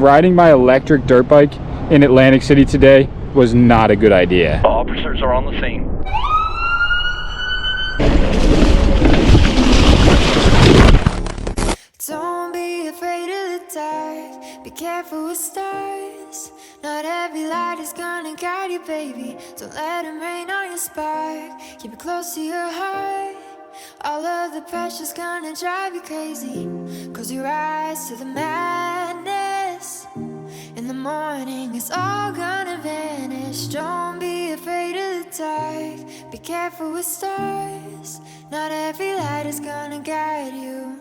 Riding my electric dirt bike in Atlantic City today was not a good idea. Officers are on the scene. Don't be afraid of the dark, be careful with stars. Not every light is gonna guide you, baby. Don't let them rain on your spark. Keep it close to your heart. All of the pressure's gonna drive you crazy. Close your eyes to the madness. In the morning it's all gonna vanish. Don't be afraid of the dark, be careful with stars. Not every light is gonna guide you.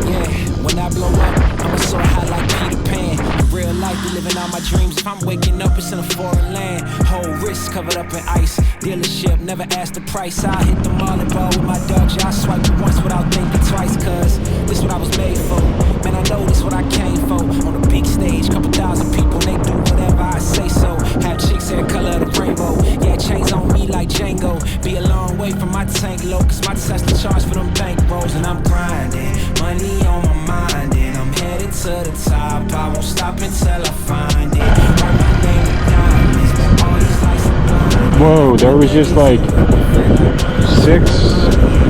Yeah, when I blow up, I'ma soar high like Peter Pan. In real life, be living all my dreams. If I'm waking up, it's in a foreign land. Whole wrist covered up in ice. Dealership, never asked the price. I hit the mall and ball with my dogs. Yeah, I swiped it once without thinking twice. Cause this what I was made for. Man, I know this what I came for. On the big stage, couple thousand people, they do whatever I say so. Have chicks hair color of the rainbow. Yeah, chains on me like Django. Be a long way from my tank low. Cause my Tesla charge for them bank rolls. And I'm grinding, money on my mind. And I'm headed to the top. I won't stop until I find it. Write my name with diamonds. All these lights are blinding. Whoa, there was just like 6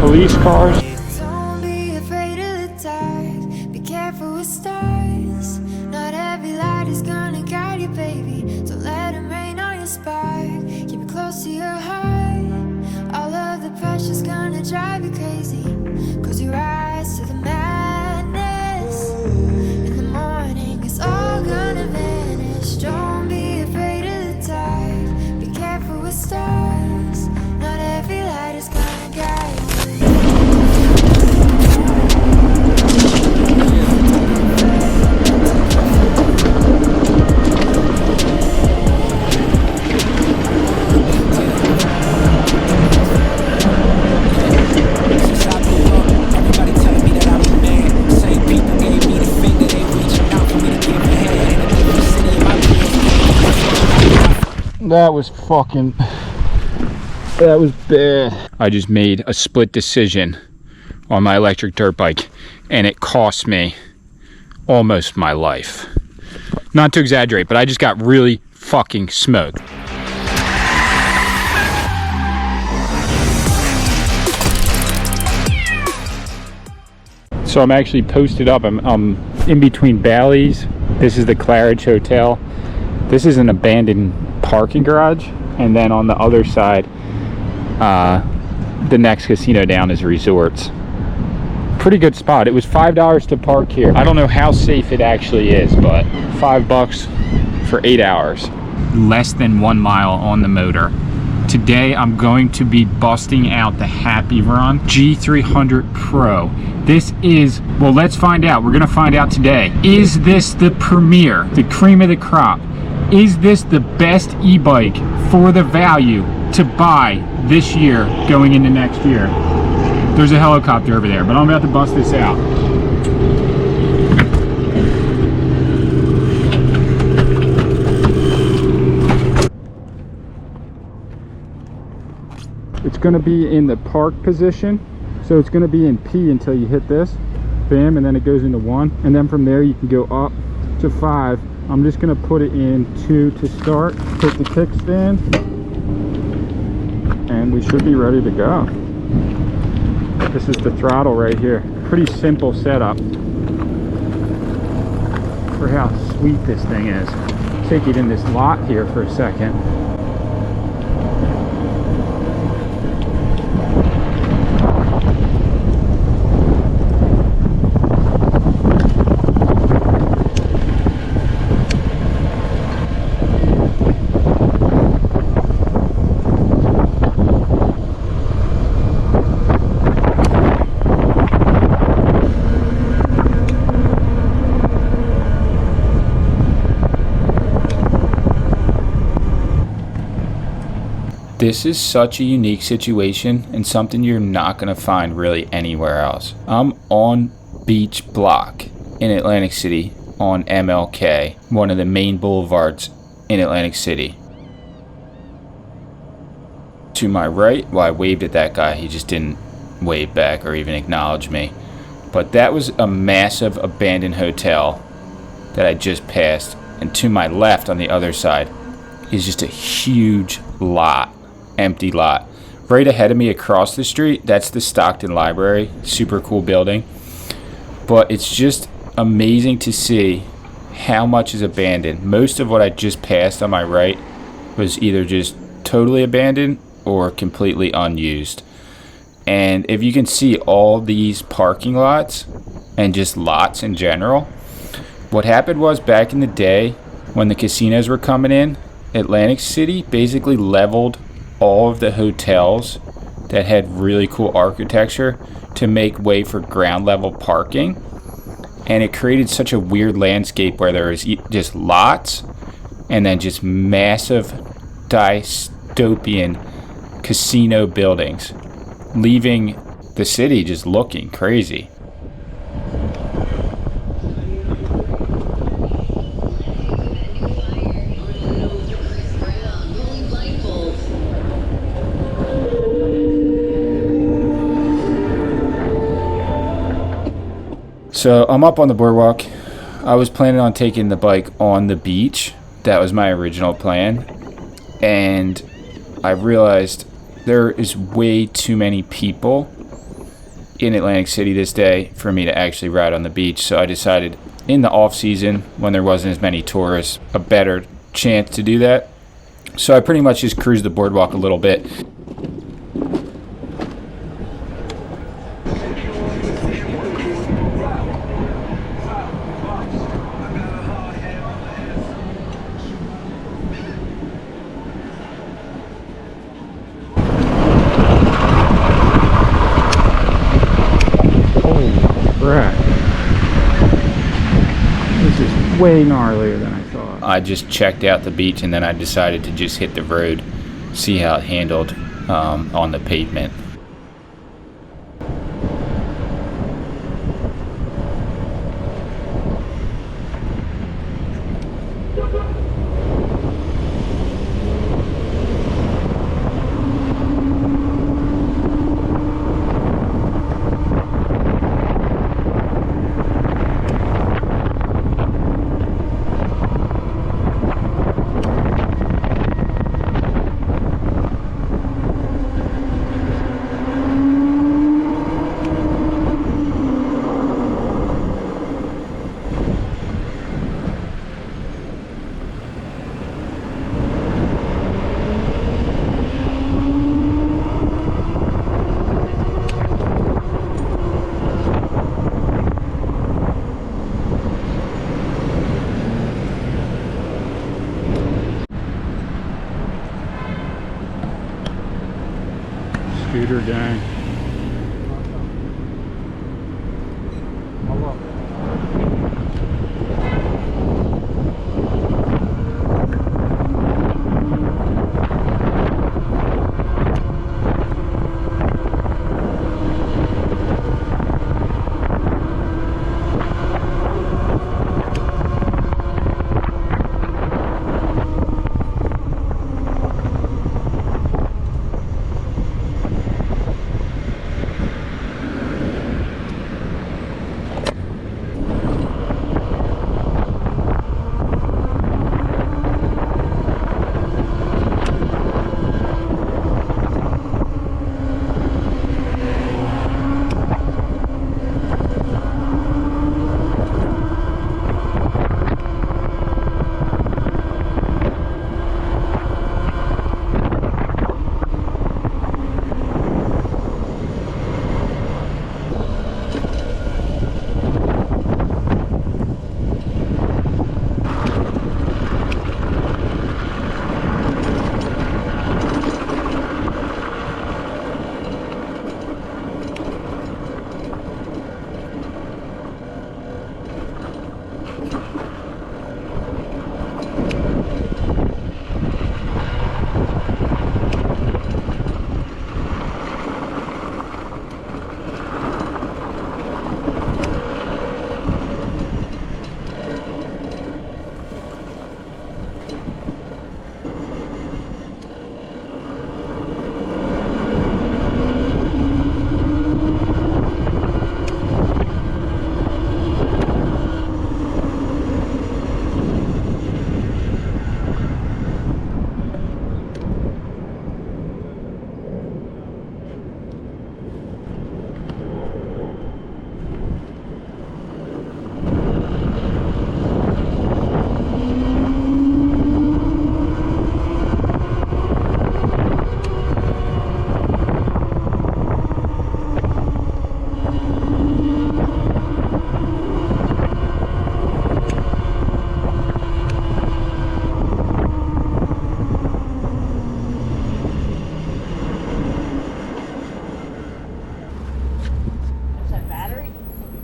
police cars. Don't be afraid of the dark, be careful with stars. Not every light is gonna guide you, baby. Don't let them rain on your spark. Keep it close to your heart. All of the pressure's gonna drive you crazy. Close your eyes to the madness. In the morning it's all gonna vanish. Don't be afraid of the dark, be careful with stars. Not every light is gonna guide you. Since I blew up, everybody telling me that I'm the man. Same people gave me the finger, they reaching out for me to give a hand. In a different city, my bills. That was bad. I just made a split decision on my electric dirt bike and it cost me almost my life. Not to exaggerate, but I just got really fucking smoked. So I'm actually posted up. I'm in between Bally's. This is the Claridge Hotel. This is an abandoned parking garage. And then on the other side, the next casino down is Resorts. Pretty good spot. It was $5 to park here. I don't know how safe it actually is, but $5 for 8 hours. Less than 1 mile on the motor. Today I'm going to be busting out the HappyRun G300 Pro. This is, well, let's find out. We're gonna find out today. Is this the premier, the cream of the crop? Is this the best e-bike for the value to buy this year going into next year? There's a helicopter over there, but I'm about to bust this out. It's going to be in the park position, so it's going to be in P until you hit this, bam, and then it goes into 1, and then from there you can go up to 5. I'm just going to put it in 2 to start, put the kickstand, and we should be ready to go. This is the throttle right here. Pretty simple setup for how sweet this thing is. Take it in this lot here for a second. This is such a unique situation and something you're not going to find really anywhere else. I'm on Beach Block in Atlantic City on MLK, one of the main boulevards in Atlantic City. To my right, well, I waved at that guy. He just didn't wave back or even acknowledge me. But that was a massive abandoned hotel that I just passed. And to my left on the other side is just a huge lot, empty lot. Right ahead of me across the street, that's the Stockton Library. Super cool building. But it's just amazing to see how much is abandoned. Most of what I just passed on my right was either just totally abandoned or completely unused. And if you can see all these parking lots and just lots in general, what happened was back in the day when the casinos were coming in, Atlantic City basically leveled all of the hotels that had really cool architecture to make way for ground level parking. And it created such a weird landscape where there was just lots and then just massive dystopian casino buildings, leaving the city just looking crazy. So I'm up on the boardwalk. I was planning on taking the bike on the beach. That was my original plan. And I realized there is way too many people in Atlantic City this day for me to actually ride on the beach. So I decided in the off season, when there wasn't as many tourists, a better chance to do that. So I pretty much just cruised the boardwalk a little bit. This is way gnarlier than I thought. I just checked out the beach and then I decided to just hit the road, see how it handled on the pavement. Scooter gang.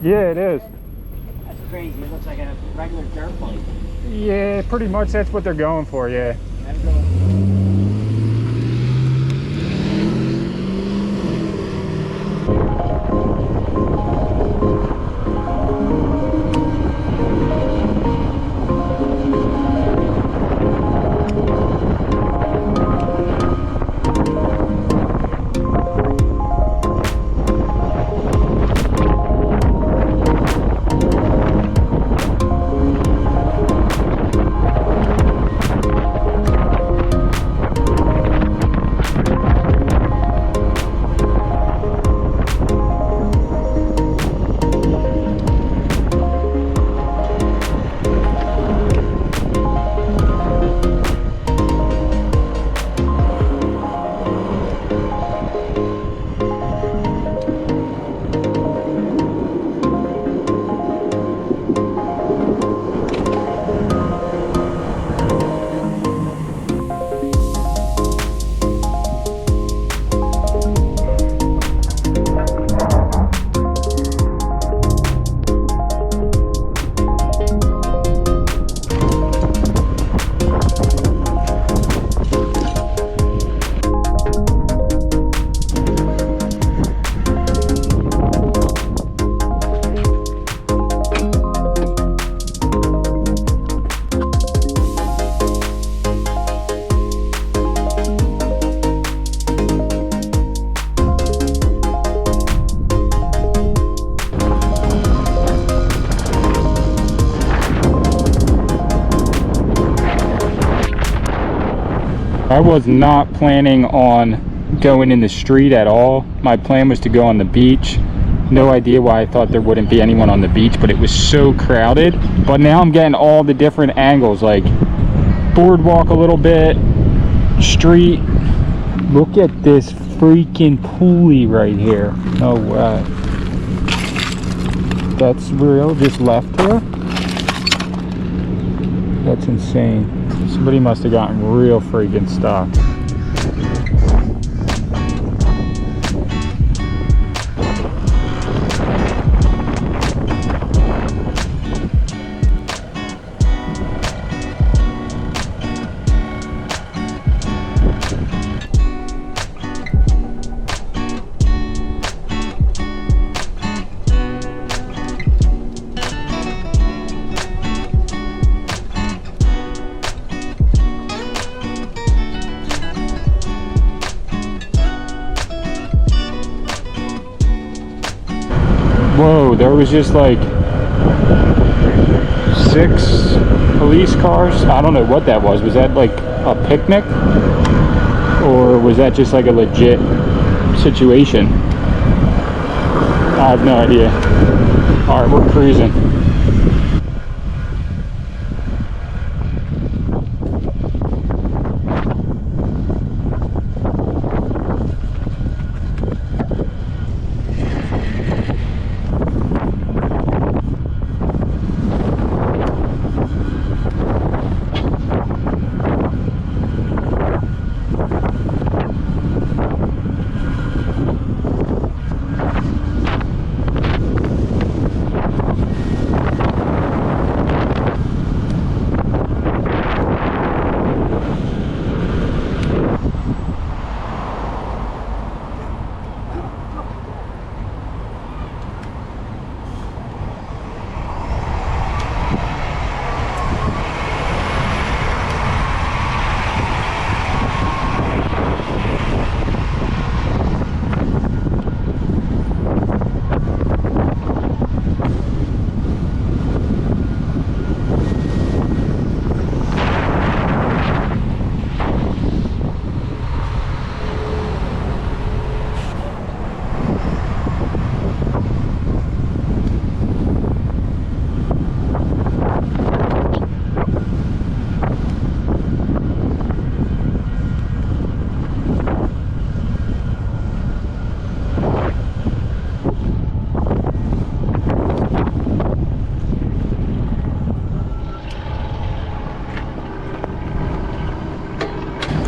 Yeah, it is. That's crazy. It looks like a regular dirt bike. Yeah, pretty much that's what they're going for, yeah. Gotta go. I was not planning on going in the street at all. My plan was to go on the beach. No idea why I thought there wouldn't be anyone on the beach, but it was so crowded. But now I'm getting all the different angles, like boardwalk a little bit, street. Look at this freaking pulley right here. No way. That's real, just left here? That's insane. Somebody must have gotten real freaking stuck. Whoa, there was just like 6 police cars. I don't know what that was. Was that like a picnic? Or was that just like a legit situation? I have no idea. Alright, we're cruising.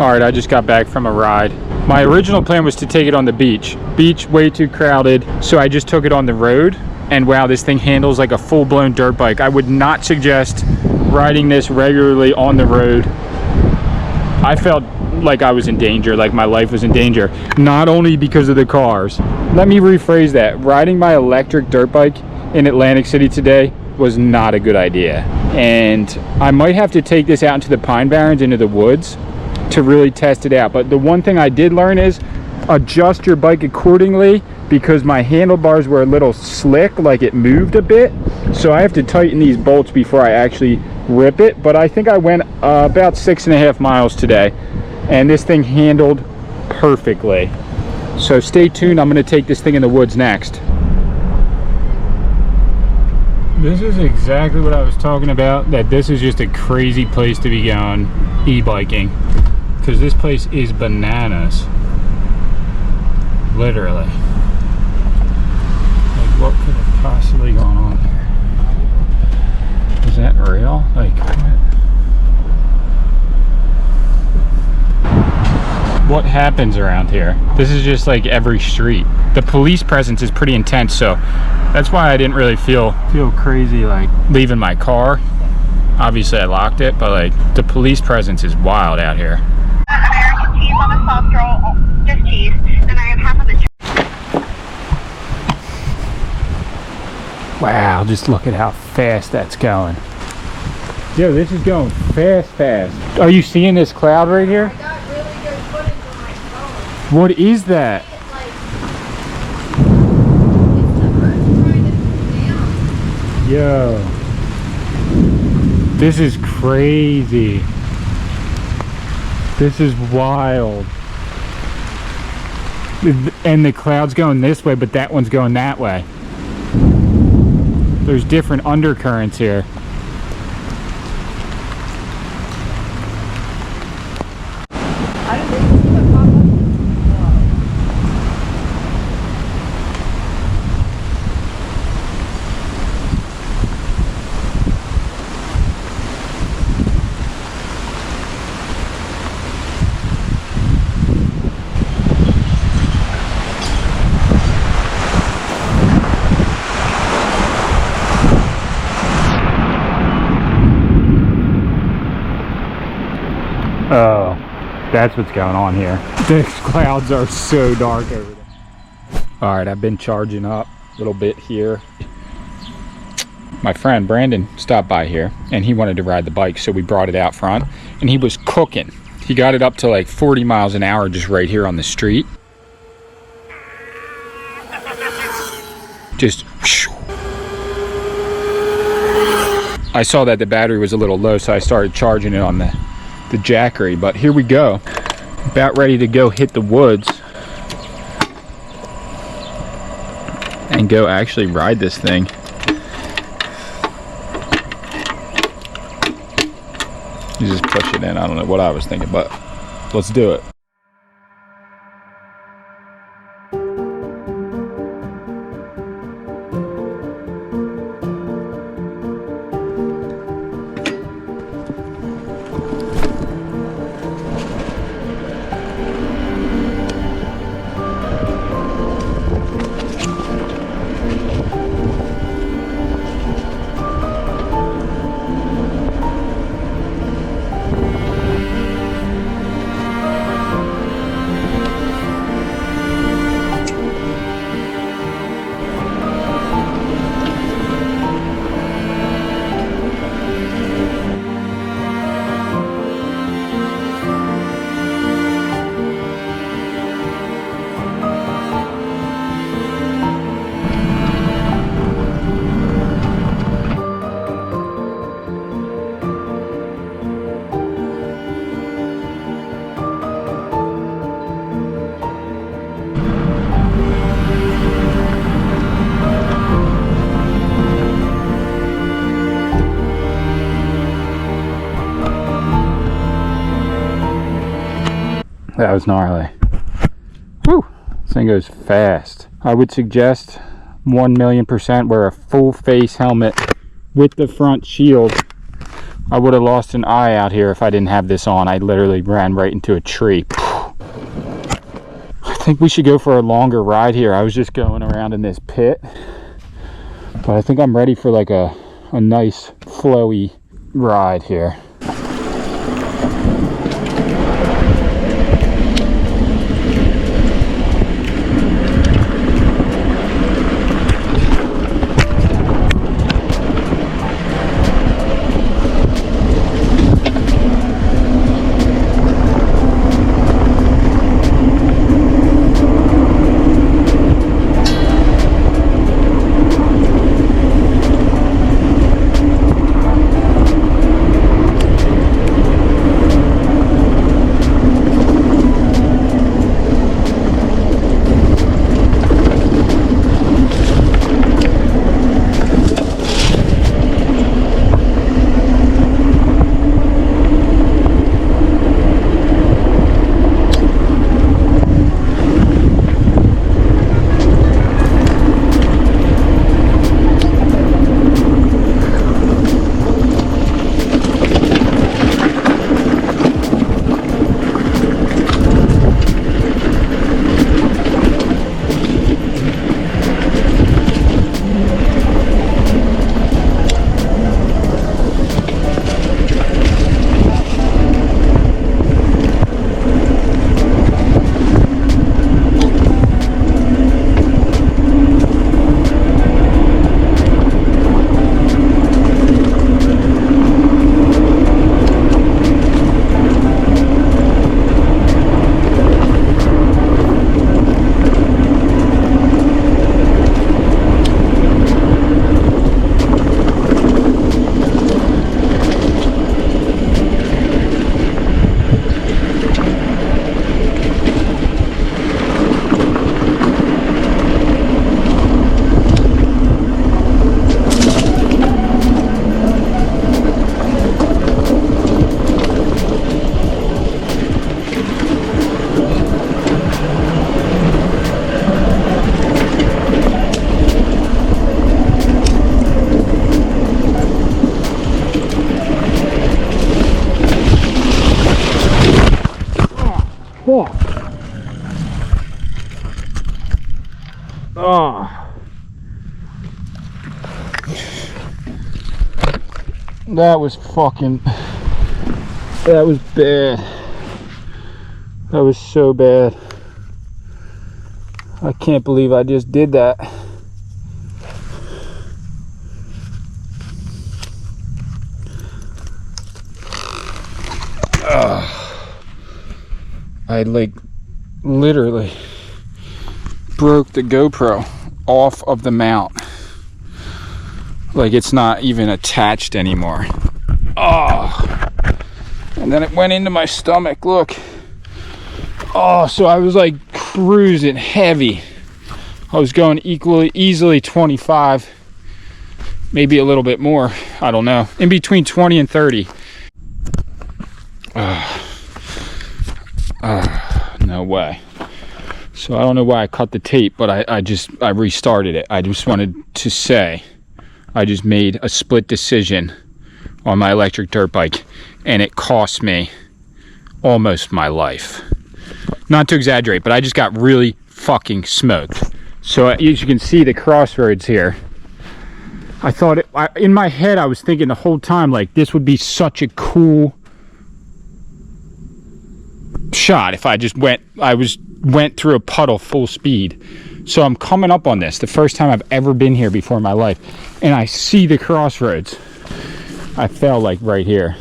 Alright, I just got back from a ride. My original plan was to take it on the beach. Beach way too crowded, so I just took it on the road. and wow, this thing handles like a full-blown dirt bike. I would not suggest riding this regularly on the road. I felt like I was in danger, like my life was in danger, not only because of the cars. Let me rephrase that. Riding my electric dirt bike in Atlantic City today was not a good idea. And I might have to take this out into the Pine Barrens, into the woods, to really test it out. But the one thing I did learn is adjust your bike accordingly, because my handlebars were a little slick, like it moved a bit. So I have to tighten these bolts before I actually rip it. But I think I went about 6.5 miles today, and this thing handled perfectly. So stay tuned. I'm going to take this thing in the woods next. This is exactly what I was talking about, that this is just a crazy place to be going e-biking, because this place is bananas, literally. Like, what could have possibly gone on here? Is that real? Like, what happens around here? This is just like every street. The police presence is pretty intense, so that's why I didn't really feel crazy like leaving my car. Obviously I locked it, but like the police presence is wild out here. American cheese on a soft roll, just cheese, and I have half of the Wow, just look at how fast that's going. Yo, this is going fast. Are you seeing this cloud right here? I got really good footage on my phone. What is that? It's like, it's the earth trying to come down. Yo, this is crazy. This is wild. And the cloud's going this way, but that one's going that way. There's different undercurrents here. Oh, that's what's going on here. The clouds are so dark over there. All right, I've been charging up a little bit here. My friend Brandon stopped by here and he wanted to ride the bike, so we brought it out front and he was cooking. He got it up to like 40 miles an hour just right here on the street. Just I saw that the battery was a little low, so I started charging it on the Jackery. But here we go, about ready to go hit the woods and go actually ride this thing. You just push it in. I don't know what I was thinking, but let's do it. That was gnarly. Whew, this thing goes fast. I would suggest 1,000,000% wear a full face helmet with the front shield. I would have lost an eye out here if I didn't have this on. I literally ran right into a tree. I think we should go for a longer ride here. I was just going around in this pit But I think I'm ready for like a nice flowy ride here. Oh, that was fucking, that was bad. That was so bad. I can't believe I just did that. I like literally broke the GoPro off of the mount. Like it's not even attached anymore. Oh, and then it went into my stomach. Look. Oh, so I was like cruising heavy. I was going easily 25, maybe a little bit more. I don't know. In between 20 and 30. No way. So I don't know why I cut the tape, but I restarted it. I just wanted to say I just made a split decision on my electric dirt bike, and it cost me almost my life. Not to exaggerate, but I just got really fucking smoked. So as you can see the crossroads here, I thought in my head I was thinking the whole time like this would be such a cool shot if I just went through a puddle full speed. So I'm coming up on this, the first time I've ever been here before in my life, and I see the crossroads. I fell like right here,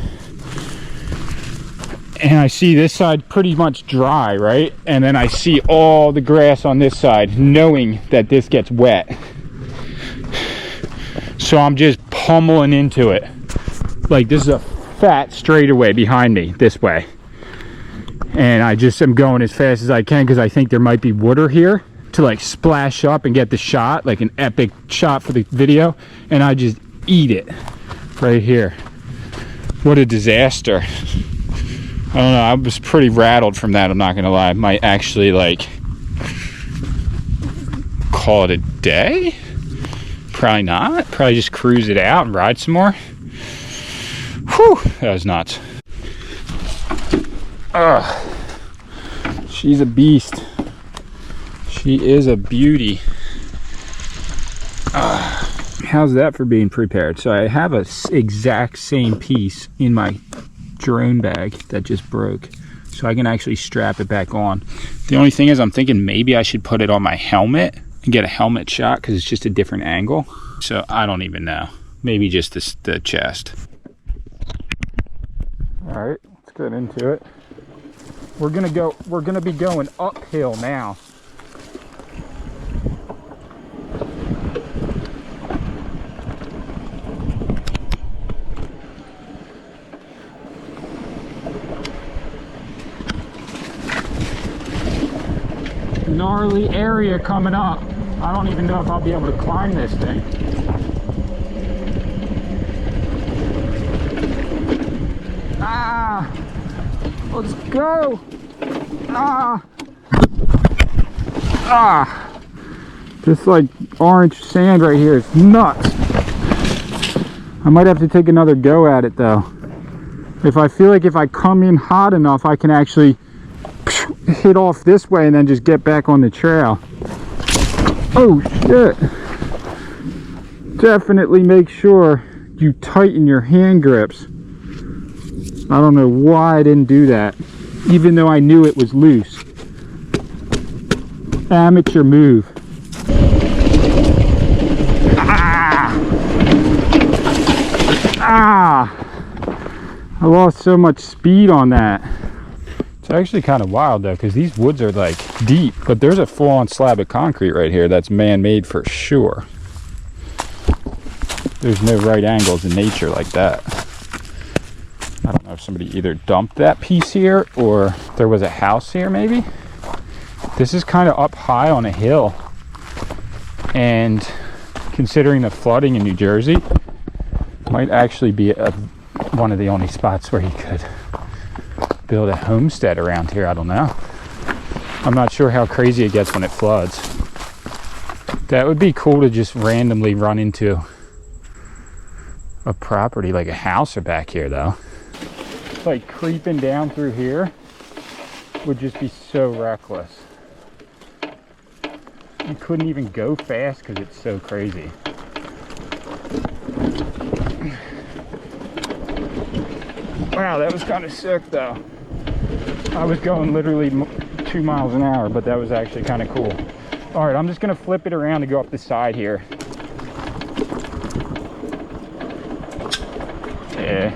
and I see this side pretty much dry, right? And then I see all the grass on this side, knowing that this gets wet. So I'm just pummeling into it. Like this is a fat straightaway behind me this way. And I just am going as fast as I can because I think there might be water here to like splash up and get the shot, like an epic shot for the video. And I just eat it right here. What a disaster. I don't know, I was pretty rattled from that, I'm not gonna lie. I might actually like call it a day. Probably not. Probably just cruise it out and ride some more. Whew, that was nuts. She's a beast. She is a beauty. How's that for being prepared? So I have a exact same piece in my drone bag that just broke, so I can actually strap it back on. The only thing is I'm thinking maybe I should put it on my helmet and get a helmet shot because it's just a different angle. So I don't even know. Maybe just the chest. All right, let's get into it. We're gonna be going uphill now. Gnarly area coming up. I don't even know if I'll be able to climb this thing. Ah, let's go. This like orange sand right here is nuts. I might have to take another go at it though. If I feel like if I come in hot enough, I can actually hit off this way and then just get back on the trail. Oh shit. Definitely make sure you tighten your hand grips. I don't know why I didn't do that, even though I knew it was loose. Amateur move. I lost so much speed on that. It's actually kind of wild though, because these woods are like deep, but there's a full-on slab of concrete right here that's man-made for sure. There's no right angles in nature like that. I don't know if somebody either dumped that piece here or there was a house here maybe. This is kind of up high on a hill, and considering the flooding in New Jersey, might actually be one of the only spots where you could build a homestead around here. I don't know. I'm not sure how crazy it gets when it floods. That would be cool to just randomly run into a property like a house or back here though. Like creeping down through here would just be so reckless. You couldn't even go fast because it's so crazy. Wow, that was kind of sick though. I was going literally 2 miles an hour, but that was actually kind of cool. All right, I'm just gonna flip it around to go up the side here. Yeah.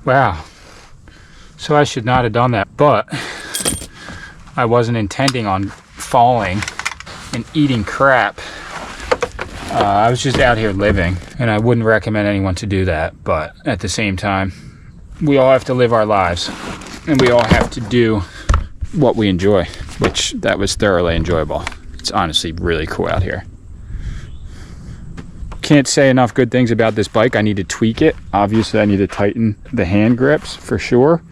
Wow. So I should not have done that, but I wasn't intending on falling and eating crap. I was just out here living, and I wouldn't recommend anyone to do that. But at the same time, we all have to live our lives, and we all have to do what we enjoy, which that was thoroughly enjoyable. It's honestly really cool out here. Can't say enough good things about this bike. I need to tweak it. Obviously, I need to tighten the hand grips for sure.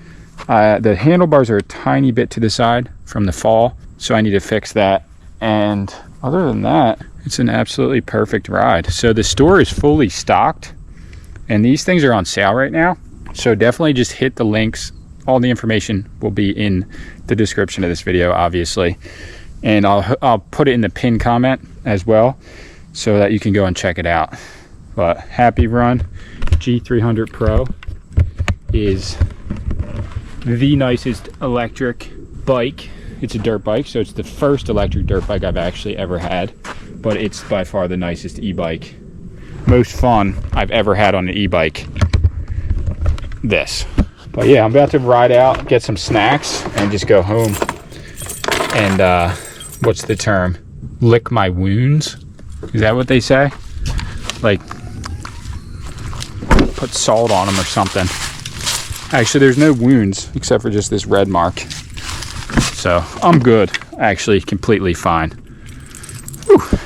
The handlebars are a tiny bit to the side from the fall, so I need to fix that. And other than that, it's an absolutely perfect ride. So the store is fully stocked, and these things are on sale right now. So definitely just hit the links. All the information will be in the description of this video, obviously. And I'll put it in the pinned comment as well, so that you can go and check it out. But HappyRun G300 Pro is the nicest electric bike. It's a dirt bike, so it's the first electric dirt bike I've actually ever had, but it's by far the nicest e-bike. Most fun I've ever had on an e-bike. This. But yeah, I'm about to ride out, get some snacks, and just go home and what's the term? Lick my wounds? Is that what they say? Like, put salt on them or something. Actually, there's no wounds except for just this red mark. So I'm good. Actually, completely fine. Whew.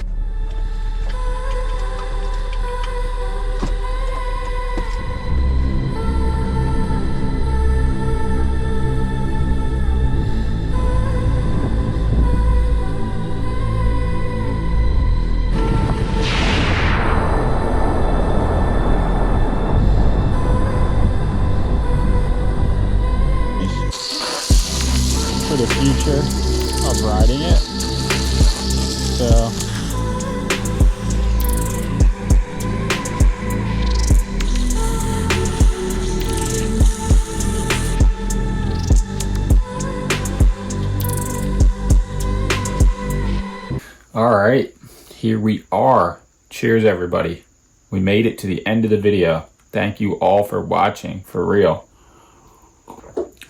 For the future of riding it. So all right, here we are. Cheers, everybody. We made it to the end of the video. Thank you all for watching, for real.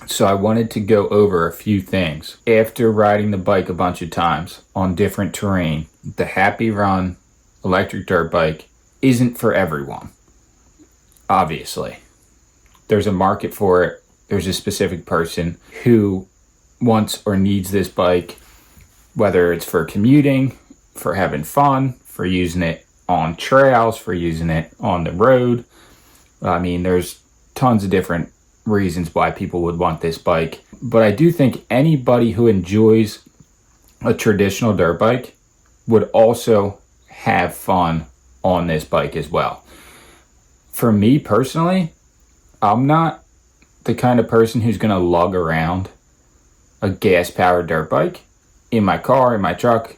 So I wanted to go over a few things. After riding the bike a bunch of times on different terrain, the HappyRun electric dirt bike isn't for everyone. Obviously. There's a market for it. There's a specific person who wants or needs this bike, whether it's for commuting, for having fun, for using it on trails, for using it on the road. I mean, there's tons of different reasons why people would want this bike, but I do think anybody who enjoys a traditional dirt bike would also have fun on this bike as well. For me personally, I'm not the kind of person who's going to lug around a gas powered dirt bike in my car, in my truck,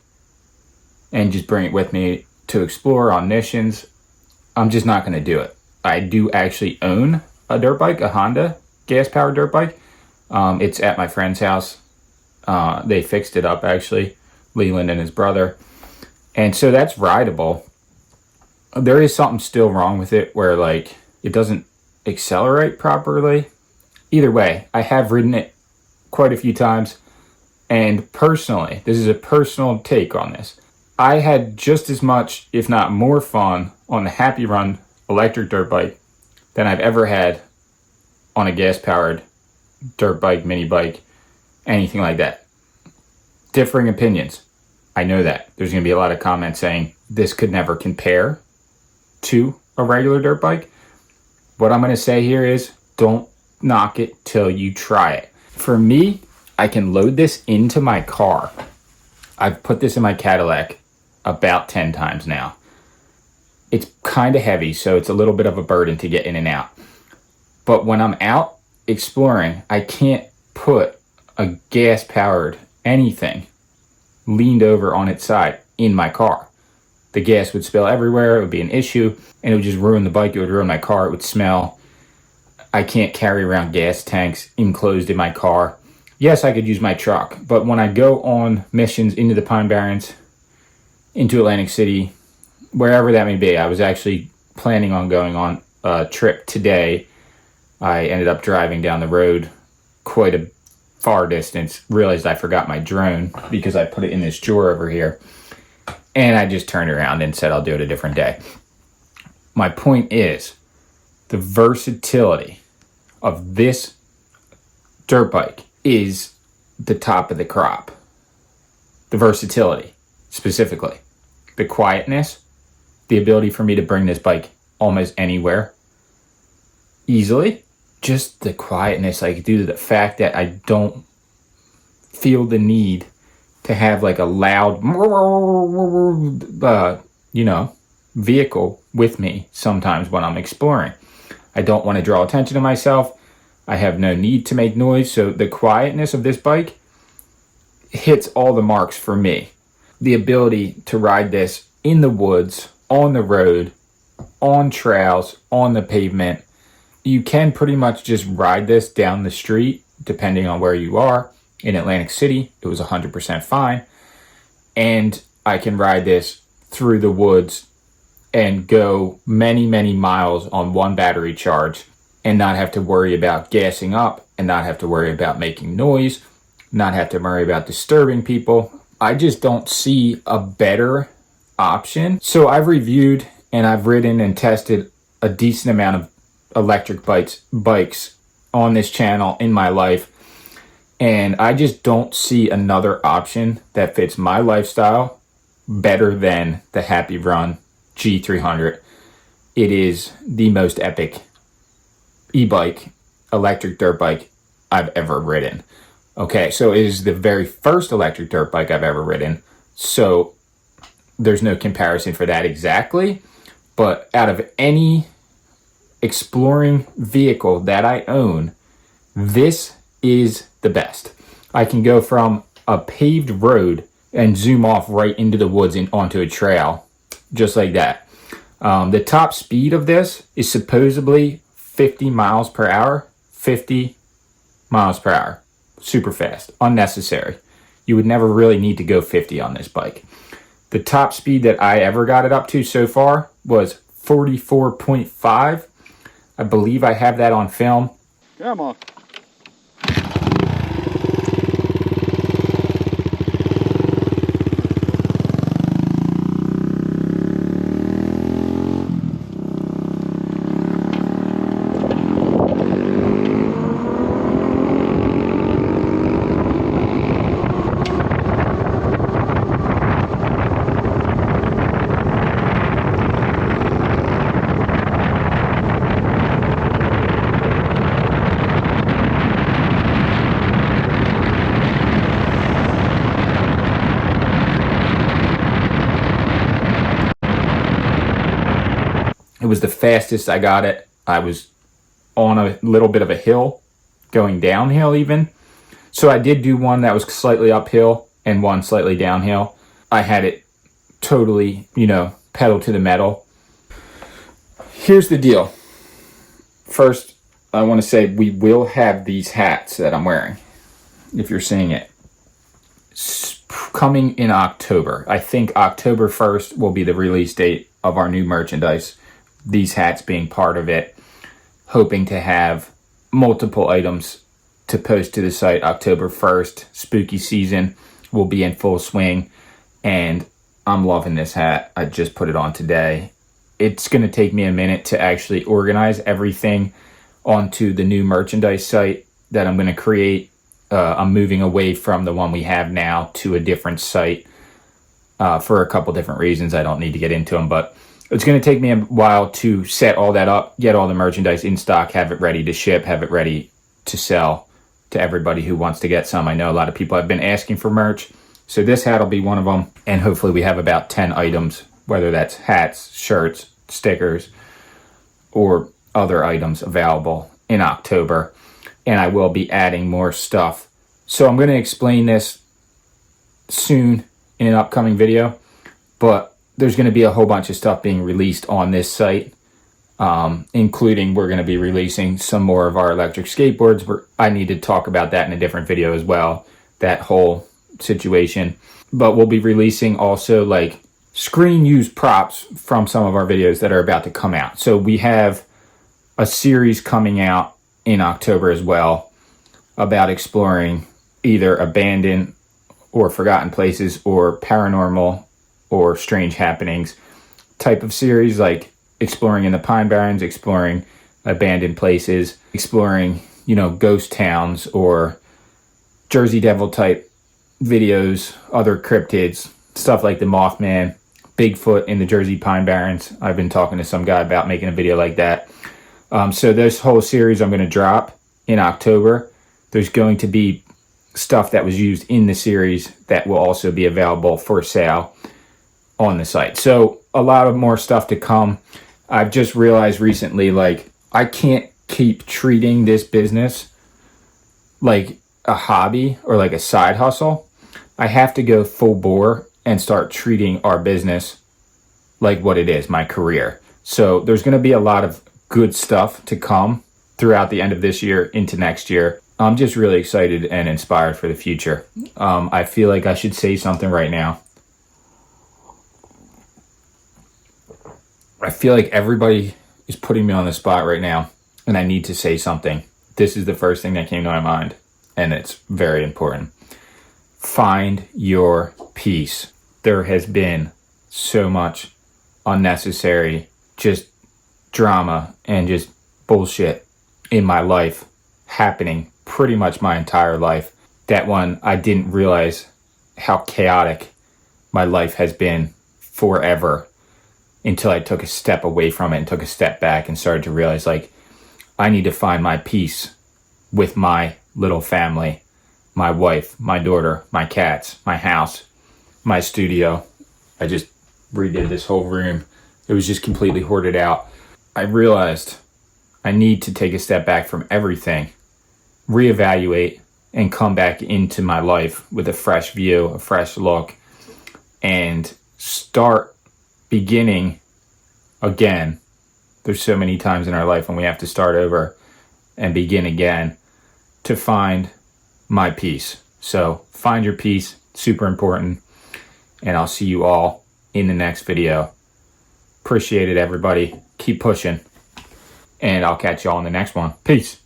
and just bring it with me to explore on missions. I'm just not going to do it. I do actually own a dirt bike, a Honda gas-powered dirt bike. It's at my friend's house. They fixed it up, actually, Leland and his brother. And so that's rideable. There is something still wrong with it where, like, it doesn't accelerate properly. Either way, I have ridden it quite a few times. And personally, this is a personal take on this, I had just as much, if not more fun on the HappyRun electric dirt bike than I've ever had on a gas-powered dirt bike, mini bike, anything like that. Differing opinions. I know that. There's going to be a lot of comments saying this could never compare to a regular dirt bike. What I'm going to say here is don't knock it till you try it. For me, I can load this into my car. I've put this in my Cadillac about 10 times now. It's kind of heavy, so it's a little bit of a burden to get in and out. But when I'm out exploring, I can't put a gas-powered anything leaned over on its side in my car. The gas would spill everywhere. It would be an issue, and it would just ruin the bike. It would ruin my car. It would smell. I can't carry around gas tanks enclosed in my car. Yes, I could use my truck, but when I go on missions into the Pine Barrens, into Atlantic City, wherever that may be, I was actually planning on going on a trip today I ended up driving down the road quite a far distance, realized I forgot my drone because I put it in this drawer over here, and I just turned around and said I'll do it a different day. My point is, the versatility of this dirt bike is the top of the crop. The versatility, specifically. The quietness, the ability for me to bring this bike almost anywhere easily. Just the quietness, like due to the fact that I don't feel the need to have like a loud, vehicle with me sometimes when I'm exploring. I don't want to draw attention to myself. I have no need to make noise. So the quietness of this bike hits all the marks for me. The ability to ride this in the woods, on the road, on trails, on the pavement. You can pretty much just ride this down the street, depending on where you are. In Atlantic City, it was 100% fine. And I can ride this through the woods and go many, many miles on one battery charge and not have to worry about gassing up and not have to worry about making noise, not have to worry about disturbing people. I just don't see a better option. So I've reviewed and I've ridden and tested a decent amount of electric bikes on this channel in my life, and I just don't see another option that fits my lifestyle better than the HappyRun G300. It is the most epic e-bike, electric dirt bike I've ever ridden. Okay, so it is the very first electric dirt bike I've ever ridden, so there's no comparison for that exactly, but out of any exploring vehicle that I own, this is the best. I can go from a paved road and zoom off right into the woods and onto a trail, just like that. The top speed of this is supposedly 50 miles per hour. 50 miles per hour. Super fast. Unnecessary. You would never really need to go 50 on this bike. The top speed that I ever got it up to so far was 44.5. I believe I have that on film. Come on. It was the fastest I got it. I was on a little bit of a hill, going downhill even. So I did do one that was slightly uphill and one slightly downhill. I had it totally, pedal to the metal. Here's the deal. First, I want to say we will have these hats that I'm wearing, if you're seeing it, coming in October. I think October 1st will be the release date of our new merchandise. These hats being part of it, hoping to have multiple items to post to the site. October 1st, spooky season will be in full swing, and I'm loving this hat. I just put it on today. It's going to take me a minute to actually organize everything onto the new merchandise site that I'm going to create. I'm moving away from the one we have now to a different site for a couple different reasons. I don't need to get into them, but it's going to take me a while to set all that up, get all the merchandise in stock, have it ready to ship, have it ready to sell to everybody who wants to get some. I know a lot of people have been asking for merch, so this hat will be one of them, and hopefully we have about 10 items, whether that's hats, shirts, stickers, or other items available in October, and I will be adding more stuff. So I'm going to explain this soon in an upcoming video, but there's going to be a whole bunch of stuff being released on this site, including we're going to be releasing some more of our electric skateboards. I need to talk about that in a different video as well, that whole situation. But we'll be releasing also like screen use props from some of our videos that are about to come out. So we have a series coming out in October as well about exploring either abandoned or forgotten places or paranormal or strange happenings type of series, like exploring in the Pine Barrens, exploring abandoned places, exploring, ghost towns or Jersey Devil type videos, other cryptids, stuff like the Mothman, Bigfoot in the Jersey Pine Barrens. I've been talking to some guy about making a video like that. So this whole series I'm going to drop in October. There's going to be stuff that was used in the series that will also be available for sale on the site. So a lot of more stuff to come. I've just realized recently, like, I can't keep treating this business like a hobby or like a side hustle. I have to go full bore and start treating our business like what it is, my career. So there's going to be a lot of good stuff to come throughout the end of this year into next year. I'm just really excited and inspired for the future. I feel like I should say something right now. I feel like everybody is putting me on the spot right now, and I need to say something. This is the first thing that came to my mind, and it's very important. Find your peace. There has been so much unnecessary, just drama and just bullshit in my life happening pretty much my entire life, that when I didn't realize how chaotic my life has been forever until I took a step away from it and took a step back and started to realize, like, I need to find my peace with my little family, my wife, my daughter, my cats, my house, my studio. I just redid this whole room. It was just completely hoarded out. I realized I need to take a step back from everything, reevaluate, and come back into my life with a fresh view, a fresh look, and start beginning again. There's so many times in our life when we have to start over and begin again to find my peace. So find your peace, super important. And I'll see you all in the next video. Appreciate it, everybody. Keep pushing. And I'll catch you all in the next one. Peace.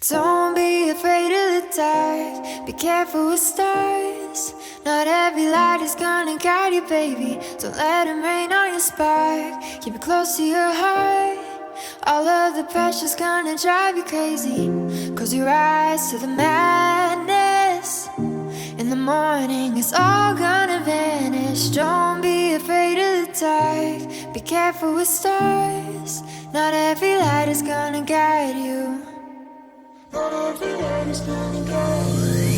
Don't be afraid of the dark. Be careful with stars. Not every light is gonna guide you, baby. Don't let them rain on your spark. Keep it close to your heart. All of the pressure's gonna drive you crazy. Close your eyes to the madness. In the morning, it's all gonna vanish. Don't be afraid of the dark. Be careful with stars. Not every light is gonna guide you. Not every light is gonna guide you.